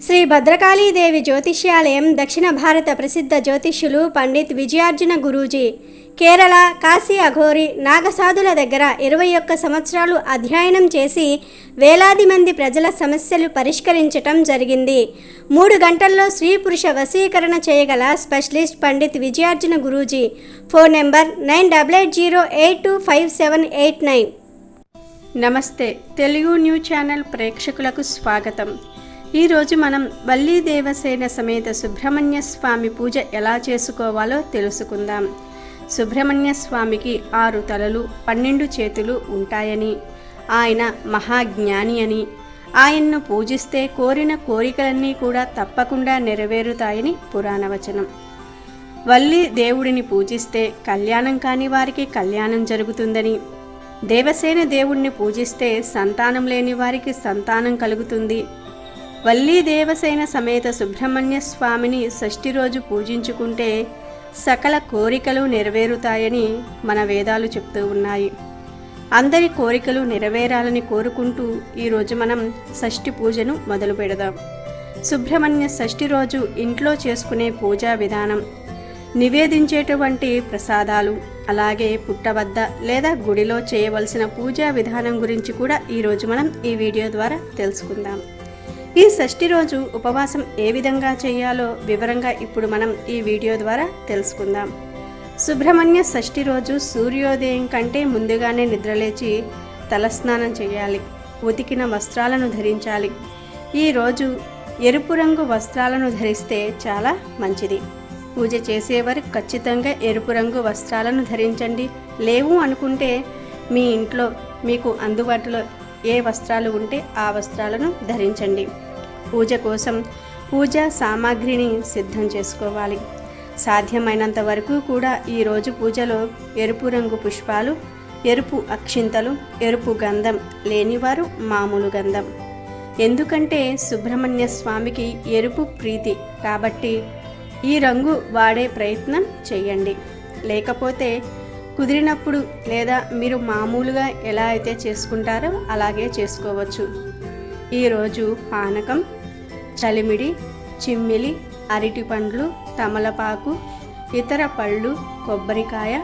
శ్రీ భద్రకాళీదేవి జ్యోతిష్యాలయం దక్షిణ భారత ప్రసిద్ధ జ్యోతిష్యులు పండిత్ విజయార్జున గురూజీ కేరళ కాశీ అఘోరి నాగసాధుల దగ్గర 21 సంవత్సరాలు అధ్యయనం చేసి వేలాది మంది ప్రజల సమస్యలు పరిష్కరించటం జరిగింది. 3 గంటల్లో స్త్రీ పురుష వశీకరణ చేయగల specialist Pandit Vijayarjuna Guruji. Phone number 9880825789. నమస్తే, తెలుగు న్యూస్ ఛానల్ ప్రేక్షకులకు స్వాగతం. ఈరోజు మనం వల్లీ దేవసేన సమేత సుబ్రహ్మణ్య స్వామి పూజ ఎలా చేసుకోవాలో తెలుసుకుందాం. సుబ్రహ్మణ్య స్వామికి 6 తలలు 12 చేతులు ఉంటాయని, ఆయన మహాజ్ఞాని అని, ఆయన్ను పూజిస్తే కోరిన కోరికలన్నీ కూడా తప్పకుండా నెరవేరుతాయని పురాణవచనం. వల్లీ దేవుడిని పూజిస్తే కళ్యాణం కాని వారికి కళ్యాణం జరుగుతుందని, దేవసేన దేవుణ్ణి పూజిస్తే సంతానం లేని వారికి సంతానం కలుగుతుంది. వల్లీ దేవసేన సమేత సుబ్రహ్మణ్య స్వామిని షష్ఠి రోజు పూజించుకుంటే సకల కోరికలు నెరవేరుతాయని మన వేదాలు చెప్తూ ఉన్నాయి. అందరి కోరికలు నెరవేరాలని కోరుకుంటూ ఈరోజు మనం షష్ఠి పూజను మొదలు పెడదాం. సుబ్రహ్మణ్య షష్ఠి రోజు ఇంట్లో చేసుకునే పూజా విధానం, నివేదించేటువంటి ప్రసాదాలు, అలాగే పుట్టవద్ద లేదా గుడిలో చేయవలసిన పూజా విధానం గురించి కూడా ఈరోజు మనం ఈ వీడియో ద్వారా తెలుసుకుందాం. ఈ షష్ఠి రోజు ఉపవాసం ఏ విధంగా చేయాలో వివరంగా ఇప్పుడు మనం ఈ వీడియో ద్వారా తెలుసుకుందాం. సుబ్రహ్మణ్య షష్ఠి రోజు సూర్యోదయం కంటే ముందుగానే నిద్రలేచి తలస్నానం చేయాలి. ఉతికిన వస్త్రాలను ధరించాలి. ఈరోజు ఎరుపు రంగు వస్త్రాలను ధరిస్తే చాలా మంచిది. పూజ చేసేవారు ఖచ్చితంగా ఎరుపు రంగు వస్త్రాలను ధరించండి. లేవు అనుకుంటే మీ ఇంట్లో మీకు అందుబాటులో ఏ వస్త్రాలు ఉంటే ఆ వస్త్రాలను ధరించండి. పూజ కోసం పూజా సామాగ్రిని సిద్ధం చేసుకోవాలి. సాధ్యమైనంత వరకు కూడా ఈరోజు పూజలో ఎరుపు రంగు పుష్పాలు, ఎరుపు అక్షింతలు, ఎరుపు గంధం, లేనివారు మామూలు గంధం. ఎందుకంటే సుబ్రహ్మణ్య స్వామికి ఎరుపు ప్రీతి కాబట్టి ఈ రంగు వాడే ప్రయత్నం చేయండి. లేకపోతే కుదిరినప్పుడు లేదా మీరు మామూలుగా ఎలా అయితే చేసుకుంటారో అలాగే చేసుకోవచ్చు. ఈరోజు పానకం, చలిమిడి, చిమ్మిలి, అరటి పండ్లు, తమలపాకు, ఇతర పళ్ళు, కొబ్బరికాయ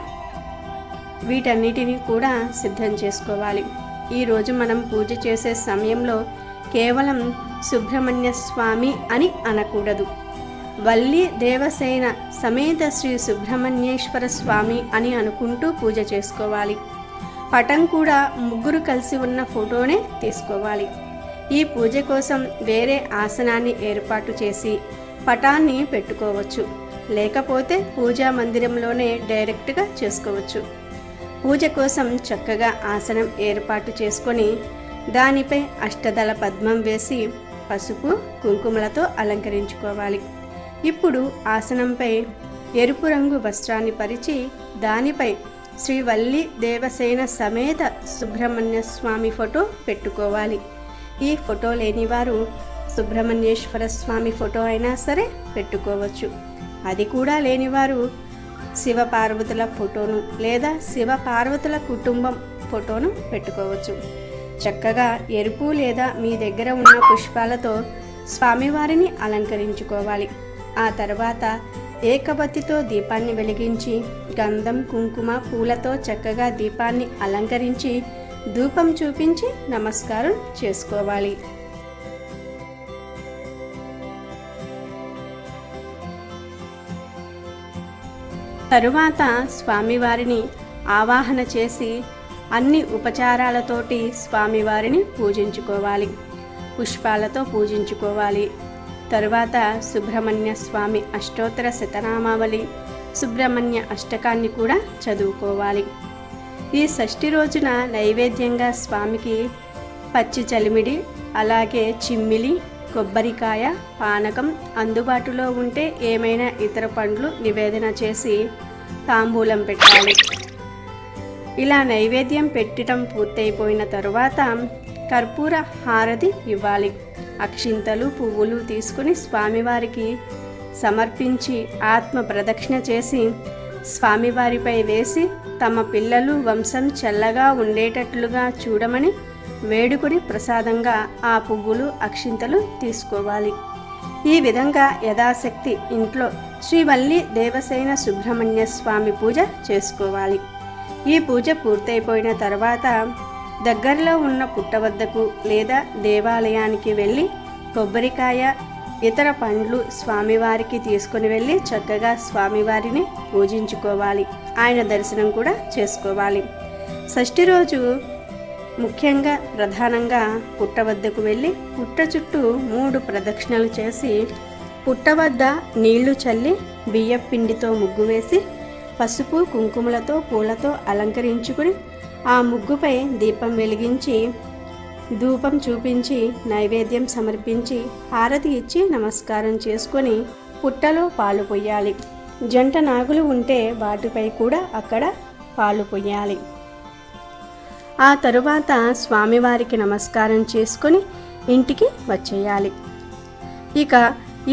వీటన్నిటిని కూడా సిద్ధం చేసుకోవాలి. ఈరోజు మనం పూజ చేసే సమయంలో కేవలం సుబ్రహ్మణ్య స్వామి అని అనకూడదు. వల్లీ దేవసేన సమేత శ్రీ సుబ్రహ్మణ్యేశ్వర స్వామి అని అనుకుంటూ పూజ చేసుకోవాలి. పటం కూడా 3 కలిసి ఉన్న ఫోటోనే తీసుకోవాలి. ఈ పూజ కోసం వేరే ఆసనాన్ని ఏర్పాటు చేసి పటాన్ని పెట్టుకోవచ్చు. లేకపోతే పూజా మందిరంలోనే డైరెక్ట్గా చేసుకోవచ్చు. పూజ కోసం చక్కగా ఆసనం ఏర్పాటు చేసుకొని దానిపై అష్టదళ పద్మం వేసి పసుపు కుంకుమలతో అలంకరించుకోవాలి. ఇప్పుడు ఆసనంపై ఎరుపు రంగు వస్త్రాన్ని పరిచి దానిపై శ్రీ వల్లీ దేవసేన సమేత సుబ్రహ్మణ్య స్వామి ఫోటో పెట్టుకోవాలి. ఈ ఫోటో లేనివారు సుబ్రహ్మణ్యేశ్వర స్వామి ఫోటో అయినా సరే పెట్టుకోవచ్చు. అది కూడా లేనివారు శివపార్వతుల ఫోటోను లేదా శివపార్వతుల కుటుంబం ఫోటోను పెట్టుకోవచ్చు. చక్కగా ఎరుపు లేదా మీ దగ్గర ఉన్న పుష్పాలతో స్వామివారిని అలంకరించుకోవాలి. ఆ తర్వాత ఏకబత్తితో దీపాన్ని వెలిగించి గంధం, కుంకుమ, పూలతో చక్కగా దీపాన్ని అలంకరించి ధూపం చూపించి నమస్కారం చేసుకోవాలి. తరువాత స్వామివారిని ఆవాహన చేసి అన్ని ఉపచారాలతోటి స్వామివారిని పూజించుకోవాలి. పుష్పాలతో పూజించుకోవాలి. తరువాత సుబ్రహ్మణ్య స్వామి అష్టోత్తర శతనామావళి, సుబ్రహ్మణ్య అష్టకాన్ని కూడా చదువుకోవాలి. ఈ షష్ఠి రోజున నైవేద్యంగా స్వామికి పచ్చి చలిమిడి, అలాగే చిమ్మిలి, కొబ్బరికాయ, పానకం అందుబాటులో ఉంటే ఏమైనా ఇతర పండ్లు నివేదన చేసి తాంబూలం పెట్టాలి. ఇలా నైవేద్యం పెట్టడం పూర్తయిపోయిన తరువాత కర్పూర హారతి ఇవ్వాలి. అక్షింతలు, పువ్వులు తీసుకుని స్వామివారికి సమర్పించి ఆత్మ ప్రదక్షిణ చేసి స్వామివారిపై వేసి తమ పిల్లలు వంశం చల్లగా ఉండేటట్లుగా చూడమని వేడుకొని ప్రసాదంగా ఆ పువ్వులు, అక్షింతలు తీసుకోవాలి. ఈ విధంగా యథాశక్తి ఇంట్లో శ్రీవల్లి దేవసేన సుబ్రహ్మణ్య స్వామి పూజ చేసుకోవాలి. ఈ పూజ పూర్తయిపోయిన తర్వాత దగ్గరలో ఉన్న పుట్ట వద్దకు లేదా దేవాలయానికి వెళ్ళి కొబ్బరికాయ, ఇతర పండ్లు స్వామివారికి తీసుకుని వెళ్ళి చక్కగా స్వామివారిని పూజించుకోవాలి. ఆయన దర్శనం కూడా చేసుకోవాలి. షష్ఠి రోజు ముఖ్యంగా ప్రధానంగా పుట్ట వద్దకు వెళ్ళి పుట్ట చుట్టూ 3 ప్రదక్షిణలు చేసి పుట్ట వద్ద నీళ్లు చల్లి బియ్యం పిండితో ముగ్గు వేసి పసుపు కుంకుమలతో పూలతో అలంకరించుకుని ఆ ముగ్గుపై దీపం వెలిగించి ధూపం చూపించి నైవేద్యం సమర్పించి హారతి ఇచ్చి నమస్కారం చేసుకొని పుట్టలో పాలు పొయ్యాలి. జంట నాగులు ఉంటే వాటిపై కూడా అక్కడ పాలు పొయ్యాలి. ఆ తరువాత స్వామివారికి నమస్కారం చేసుకొని ఇంటికి వచ్చేయాలి. ఇక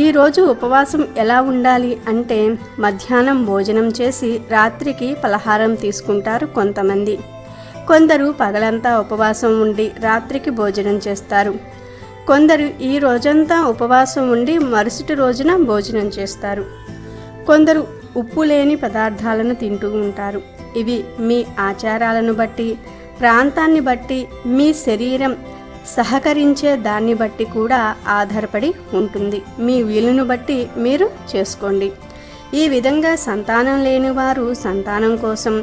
ఈరోజు ఉపవాసం ఎలా ఉండాలి అంటే మధ్యాహ్నం భోజనం చేసి రాత్రికి పలహారం తీసుకుంటారు కొంతమంది. కొందరు పగలంతా ఉపవాసం ఉండి రాత్రికి భోజనం చేస్తారు. కొందరు ఈ రోజంతా ఉపవాసం ఉండి మరుసటి రోజున భోజనం చేస్తారు. కొందరు ఉప్పు లేని పదార్థాలను తింటూ ఉంటారు. ఇవి మీ ఆచారాలను బట్టి, ప్రాంతాన్ని బట్టి, మీ శరీరం సహకరించే దాన్ని బట్టి కూడా ఆధారపడి ఉంటుంది. మీ వీలును బట్టి మీరు చేసుకోండి. ఈ విధంగా సంతానం లేనివారు సంతానం కోసం,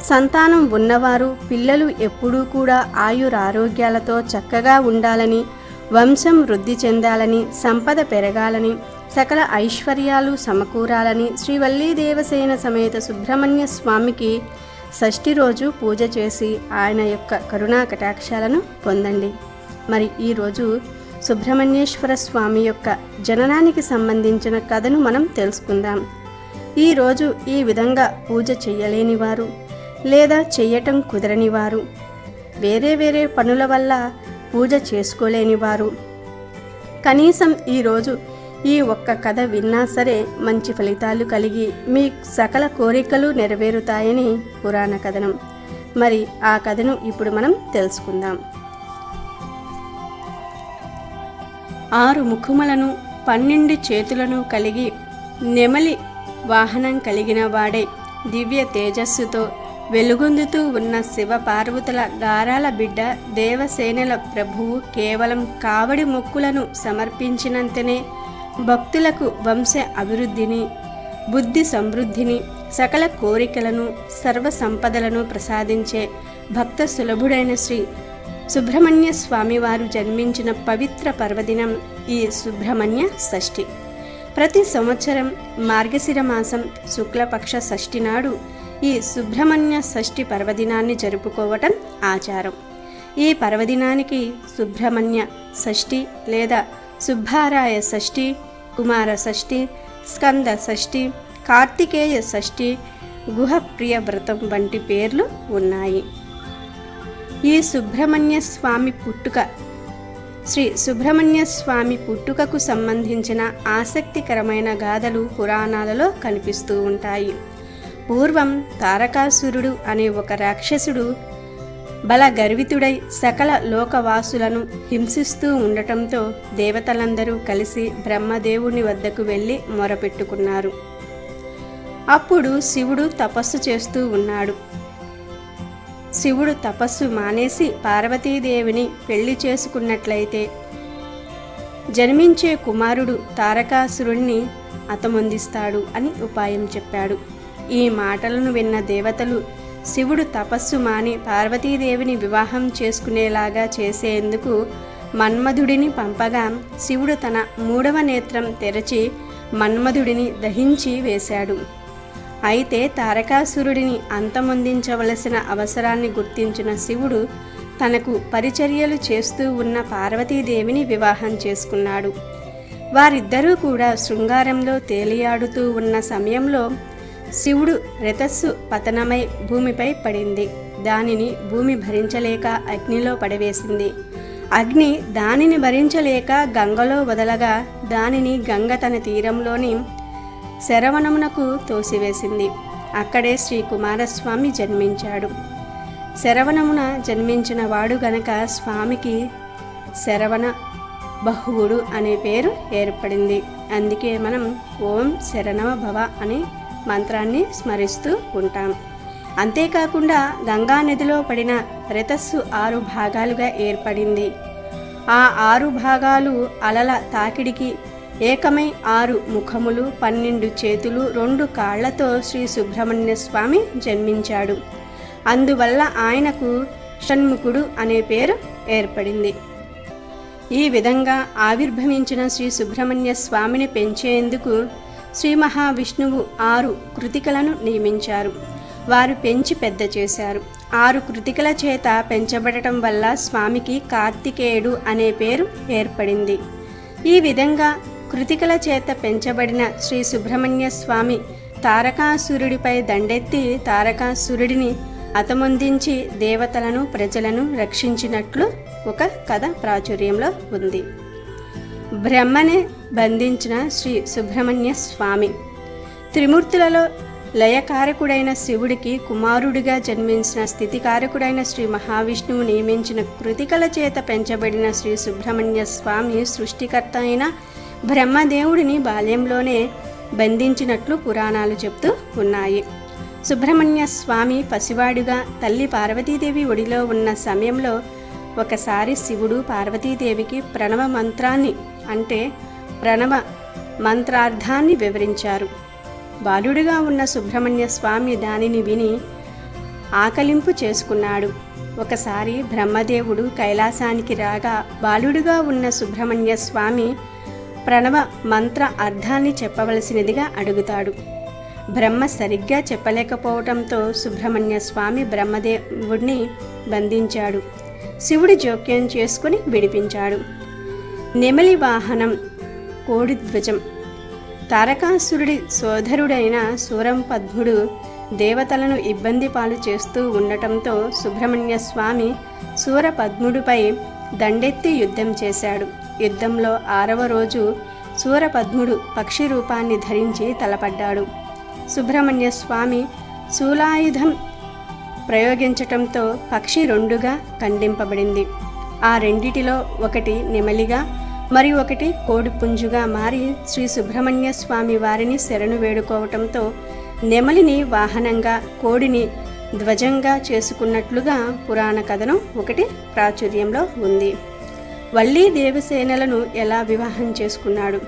సంతానం ఉన్నవారు పిల్లలు ఎప్పుడూ కూడా ఆయురారోగ్యాలతో చక్కగా ఉండాలని, వంశం వృద్ధి చెందాలని, సంపద పెరగాలని, సకల ఐశ్వర్యాలు సమకూరాలని శ్రీవల్లీ దేవసేన సమేత సుబ్రహ్మణ్య స్వామికి షష్ఠి రోజు పూజ చేసి ఆయన యొక్క కరుణా కటాక్షాలను పొందండి. మరి ఈరోజు సుబ్రహ్మణ్యేశ్వర స్వామి యొక్క జననానికి సంబంధించిన కథను మనం తెలుసుకుందాం. ఈరోజు ఈ విధంగా పూజ చేయలేని వారు లేదా చెయ్యటం కుదరని వారు, వేరే పనుల వల్ల పూజ చేసుకోలేని వారు కనీసం ఈరోజు ఈ ఒక్క కథ విన్నా సరే మంచి ఫలితాలు కలిగి మీ సకల కోరికలు నెరవేరుతాయని పురాణ కథనం. మరి ఆ కథను ఇప్పుడు మనం తెలుసుకుందాం. 6 ముఖములను 12 చేతులను కలిగి నెమలి వాహనం కలిగిన వాడే దివ్య తేజస్సుతో వెలుగొందుతూ ఉన్న శివ పార్వతుల గారాల బిడ్డ దేవసేనల ప్రభువు కేవలం కావడి మొక్కులను సమర్పించినంతనే భక్తులకు వంశ అభివృద్ధిని, బుద్ధి సమృద్ధిని, సకల కోరికలను, సర్వ సంపదలను ప్రసాదించే భక్త సులభుడైన శ్రీ సుబ్రహ్మణ్య స్వామివారు జన్మించిన పవిత్ర పర్వదినం ఈ సుబ్రహ్మణ్య షష్ఠి. ప్రతి సంవత్సరం మార్గశిర మాసం శుక్లపక్ష షష్ఠి నాడు ఈ సుబ్రహ్మణ్య షష్ఠి పర్వదినాన్ని జరుపుకోవటం ఆచారం. ఈ పర్వదినానికి సుబ్రహ్మణ్య షష్ఠి లేదా సుబ్బారాయ షష్ఠి, కుమార షష్ఠి, స్కంద షష్ఠి, కార్తికేయ షష్ఠి, గుహప్రియ వ్రతం వంటి పేర్లు ఉన్నాయి. ఈ సుబ్రహ్మణ్య స్వామి పుట్టుక శ్రీ సుబ్రహ్మణ్య స్వామి పుట్టుకకు సంబంధించిన ఆసక్తికరమైన గాథలు పురాణాలలో కనిపిస్తూ ఉంటాయి. పూర్వం తారకాసురుడు అనే ఒక రాక్షసుడు బల గర్వితుడై సకల లోకవాసులను హింసిస్తూ ఉండటంతో దేవతలందరూ కలిసి బ్రహ్మదేవుని వద్దకు వెళ్ళి మొరపెట్టుకున్నారు. అప్పుడు శివుడు తపస్సు చేస్తూ ఉన్నాడు. శివుడు తపస్సు మానేసి పార్వతీదేవిని పెళ్లి చేసుకున్నట్లయితే జన్మించే కుమారుడు తారకాసురుణ్ణి హతమొందిస్తాడు అని ఉపాయం చెప్పాడు. ఈ మాటలను విన్న దేవతలు శివుడు తపస్సు మాని పార్వతీదేవిని వివాహం చేసుకునేలాగా చేసేందుకు మన్మధుడిని పంపగా శివుడు తన 3వ నేత్రం తెరచి మన్మధుడిని దహించి వేశాడు. అయితే తారకాసురుడిని అంతమొందించవలసిన అవసరాన్ని గుర్తించిన శివుడు తనకు పరిచర్యలు చేస్తూ ఉన్న పార్వతీదేవిని వివాహం చేసుకున్నాడు. వారిద్దరూ కూడా శృంగారంలో తేలియాడుతూ ఉన్న సమయంలో శివుడు రేతస్సు పతనమై భూమిపై పడింది. దానిని భూమి భరించలేక అగ్నిలో పడవేసింది. అగ్ని దానిని భరించలేక గంగలో వదలగా దానిని గంగ తన తీరంలోని శరవణమునకు తోసివేసింది. అక్కడే శ్రీ కుమారస్వామి జన్మించాడు. శరవణమున జన్మించిన వాడు గనక స్వామికి శరవణ బహువుడు అనే పేరు ఏర్పడింది. అందుకే మనం ఓం శరణమ భవ అనే మంత్రాన్ని స్మరిస్తూ ఉంటాం. అంతేకాకుండా గంగా నదిలో పడిన రేతస్సు 6 భాగాలుగా ఏర్పడింది. ఆ 6 భాగాలు అలల తాకిడికి ఏకమై 6 ముఖములు, 12 చేతులు, 2 కాళ్లతో శ్రీ సుబ్రహ్మణ్య స్వామి జన్మించాడు. అందువల్ల ఆయనకు షణ్ముఖుడు అనే పేరు ఏర్పడింది. ఈ విధంగా ఆవిర్భవించిన శ్రీ సుబ్రహ్మణ్య స్వామిని పెంచేందుకు శ్రీ మహావిష్ణువు 6 కృతికలను నియమించారు. వారు పెంచి పెద్ద చేశారు. 6 కృతికల చేత పెంచబడటం వల్ల స్వామికి కార్తికేయుడు అనే పేరు ఏర్పడింది. ఈ విధంగా కృతికల చేత పెంచబడిన శ్రీ సుబ్రహ్మణ్య స్వామి తారకాసురుడిపై దండెత్తి తారకాసురుడిని అతమొందించి దేవతలను ప్రజలను రక్షించినట్లు ఒక కథ ప్రాచుర్యంలో ఉంది. బ్రహ్మనే బంధించిన శ్రీ సుబ్రహ్మణ్య స్వామి త్రిమూర్తులలో లయకారకుడైన శివుడికి కుమారుడిగా జన్మించిన స్థితికారకుడైన శ్రీ మహావిష్ణువు నియమించిన కృతికల చేత పెంచబడిన శ్రీ సుబ్రహ్మణ్య స్వామి సృష్టికర్త అయిన బ్రహ్మదేవుడిని బాల్యంలోనే బంధించినట్లు పురాణాలు చెప్తూ ఉన్నాయి. సుబ్రహ్మణ్య స్వామి పసివాడుగా తల్లి పార్వతీదేవి ఒడిలో ఉన్న సమయంలో ఒకసారి శివుడు పార్వతీదేవికి ప్రణవ మంత్రాన్ని అంటే ప్రణవ మంత్రార్థాన్ని వివరించారు. బాలుడిగా ఉన్న సుబ్రహ్మణ్య స్వామి దానిని విని ఆకలింపు చేసుకున్నాడు. ఒకసారి బ్రహ్మదేవుడు కైలాసానికి రాగా బాలుడిగా ఉన్న సుబ్రహ్మణ్య స్వామి ప్రణవ మంత్ర అర్థాన్ని చెప్పవలసినదిగా అడుగుతాడు. బ్రహ్మ సరిగ్గా చెప్పలేకపోవడంతో సుబ్రహ్మణ్య స్వామి బ్రహ్మదేవుడిని బంధించాడు. శివుడి జోక్యం చేసుకుని విడిపించాడు. నెమలి వాహనం కోడిధ్వజం తారకాసురుడి సోదరుడైన సూరంపద్ముడు దేవతలను ఇబ్బంది పాలు చేస్తూ ఉండటంతో సుబ్రహ్మణ్య స్వామి సూరపద్ముడిపై దండెత్తి యుద్ధం చేశాడు. యుద్ధంలో 6వ రోజు సూరపద్ముడు పక్షి రూపాన్ని ధరించి తలపడ్డాడు. సుబ్రహ్మణ్య స్వామి శూలాయుధం ప్రయోగించటంతో పక్షి 2గా ఖండింపబడింది. ఆ రెండిటిలో ఒకటి నెమలిగా మరి ఒకటి కోడిపుంజుగా మారి శ్రీ సుబ్రహ్మణ్య స్వామి వారిని శరణు వేడుకోవటంతో నెమలిని వాహనంగా కోడిని ధ్వజంగా చేసుకున్నట్లుగా పురాణ కథనం ఒకటి ప్రాచుర్యంలో ఉంది. వల్లీ దేవసేనలను ఎలా వివాహం చేసుకున్నాడు?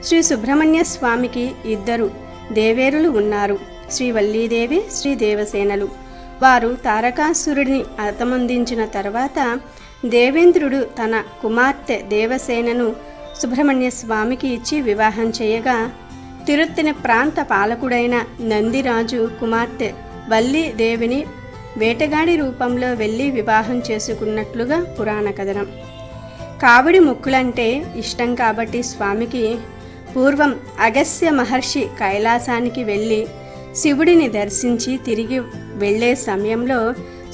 శ్రీ సుబ్రహ్మణ్య స్వామికి 2 దేవేరులు ఉన్నారు. శ్రీ వల్లీదేవి, శ్రీ దేవసేనలు. వారు తారకాసురుడిని అంతమొందించిన తర్వాత దేవేంద్రుడు తన కుమార్తె దేవసేనను సుబ్రహ్మణ్య స్వామికి ఇచ్చి వివాహం చేయగా తిరుత్తెన ప్రాంత పాలకుడైన నందిరాజు కుమార్తె వల్లీదేవిని వేటగాడి రూపంలో వెళ్ళి వివాహం చేసుకున్నట్లుగా పురాణ కథనం. కావడి మొక్కులంటే ఇష్టం కాబట్టి స్వామికి పూర్వం అగస్త్య మహర్షి కైలాసానికి వెళ్ళి శివుడిని దర్శించి తిరిగి వెళ్ళే సమయంలో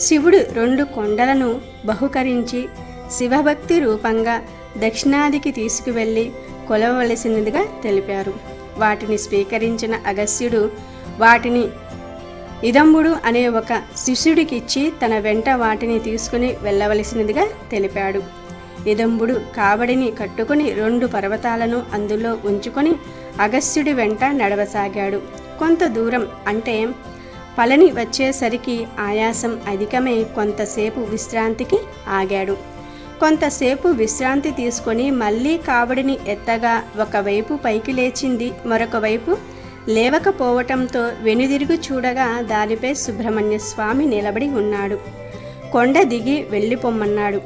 శివుడు 2 కొండలను బహుకరించి శివభక్తి రూపంగా దక్షిణాదికి తీసుకువెళ్ళి కొలవవలసినదిగా తెలిపారు. వాటిని స్వీకరించిన అగస్త్యుడు వాటిని ఇదంబుడు అనే ఒక శిష్యుడికిచ్చి తన వెంట వాటిని తీసుకుని వెళ్ళవలసినదిగా తెలిపాడు. ఇదంబుడు కావడిని కట్టుకుని 2 పర్వతాలను అందులో ఉంచుకొని అగస్త్యుడి వెంట నడవసాగాడు. కొంత దూరం అంటే పళని వచ్చేసరికి ఆయాసం అధికమై కొంతసేపు విశ్రాంతికి ఆగాడు. కొంతసేపు విశ్రాంతి తీసుకొని మళ్ళీ కావడిని ఎత్తగా ఒకవైపు పైకి లేచింది, మరొక వైపు లేవకపోవటంతో వెనుదిరుగు చూడగా దానిపై సుబ్రహ్మణ్య స్వామి నిలబడి ఉన్నాడు. కొండ దిగి వెళ్ళిపోమ్మన్నాడు.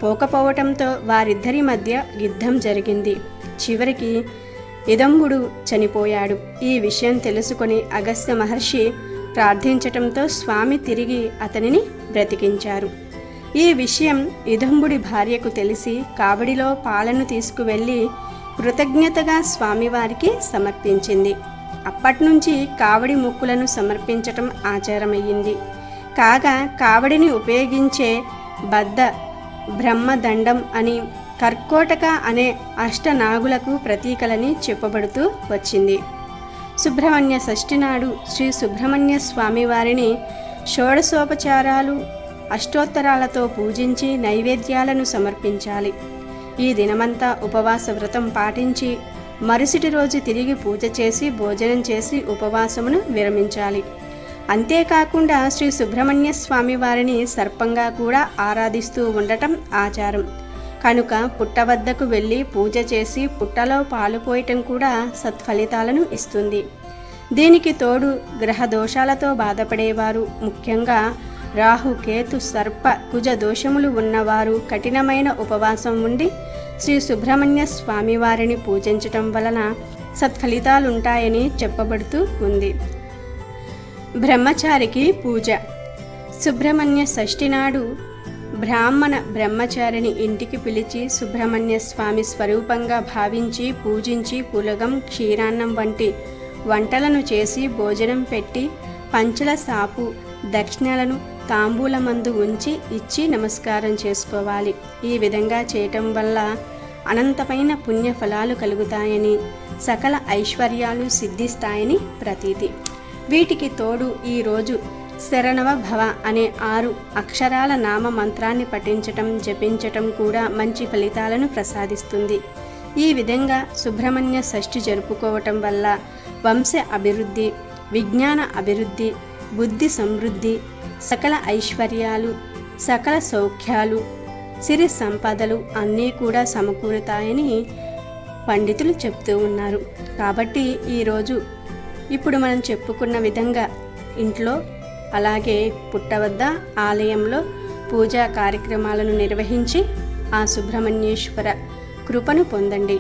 పోకపోవటంతో వారిద్దరి మధ్య యుద్ధం జరిగింది. చివరికి ఇదంబుడు చనిపోయాడు. ఈ విషయం తెలుసుకొని అగస్త్య మహర్షి ప్రార్థించటంతో స్వామి తిరిగి అతనిని బ్రతికించారు. ఈ విషయం ఇదంబుడి భార్యకు తెలిసి కావడిలో పాలను తీసుకువెళ్ళి కృతజ్ఞతగా స్వామివారికి సమర్పించింది. అప్పట్నుంచి కావడి మొక్కులను సమర్పించటం ఆచారమయ్యింది. కాగా కావడిని ఉపయోగించే బద్ద బ్రహ్మదండం అని కర్కోటక అనే అష్టనాగులకు ప్రతీకలని చెప్పబడుతూ వచ్చింది. సుబ్రహ్మణ్య షష్ఠి నాడు శ్రీ సుబ్రహ్మణ్య స్వామివారిని షోడశోపచారాలు అష్టోత్తరాలతో పూజించి నైవేద్యాలను సమర్పించాలి. ఈ దినమంతా ఉపవాస వ్రతం పాటించి మరుసటి రోజు తిరిగి పూజ చేసి భోజనం చేసి ఉపవాసమును విరమించాలి. అంతేకాకుండా శ్రీ సుబ్రహ్మణ్య స్వామి వారిని సర్పంగా కూడా ఆరాధిస్తూ ఉండటం ఆచారం. కనుక పుట్ట వద్దకు వెళ్ళి పూజ చేసి పుట్టలో పాలు పోయటం కూడా సత్ఫలితాలను ఇస్తుంది. దీనికి తోడు గ్రహ దోషాలతో బాధపడేవారు, ముఖ్యంగా రాహు కేతు సర్ప కుజ దోషములు ఉన్నవారు కఠినమైన ఉపవాసం ఉండి శ్రీ సుబ్రహ్మణ్య స్వామి వారిని పూజించటం వలన సత్ఫలితాలుంటాయని చెప్పబడుతూ ఉంది. బ్రహ్మచారికి పూజ. సుబ్రహ్మణ్య షష్ఠి నాడు బ్రాహ్మణ బ్రహ్మచారిని ఇంటికి పిలిచి సుబ్రహ్మణ్య స్వామి స్వరూపంగా భావించి పూజించి పులగం, క్షీరాన్నం వంటి వంటలను చేసి భోజనం పెట్టి పంచల సాపు దక్షిణలను తాంబూలమందు ఉంచి ఇచ్చి నమస్కారం చేసుకోవాలి. ఈ విధంగా చేయటం వల్ల అనంతమైన పుణ్య ఫలాలు కలుగుతాయని, సకల ఐశ్వర్యాలు సిద్ధిస్తాయని ప్రతీతి. వీటికి తోడు ఈరోజు శరణవ భవ అనే 6 అక్షరాల నామ మంత్రాన్ని పఠించటం, జపించటం కూడా మంచి ఫలితాలను ప్రసాదిస్తుంది. ఈ విధంగా సుబ్రహ్మణ్య షష్ఠి జరుపుకోవటం వల్ల వంశ అభివృద్ధి, విజ్ఞాన అభివృద్ధి, బుద్ధి సమృద్ధి, సకల ఐశ్వర్యాలు, సకల సౌఖ్యాలు, సిరి సంపదలు అన్నీ కూడా సమకూరుతాయని పండితులు చెప్తూ ఉన్నారు. కాబట్టి ఈరోజు ఇప్పుడు మనం చెప్పుకున్న విధంగా ఇంట్లో అలాగే పుట్ట వద్ద ఆలయంలో పూజా కార్యక్రమాలను నిర్వహించి ఆ సుబ్రహ్మణ్యేశ్వర కృపను పొందండి.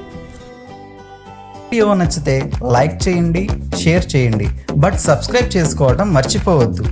వీడియో నచ్చితే లైక్ చేయండి, షేర్ చేయండి, బట్ సబ్స్క్రైబ్ చేసుకోవడం మర్చిపోవద్దు.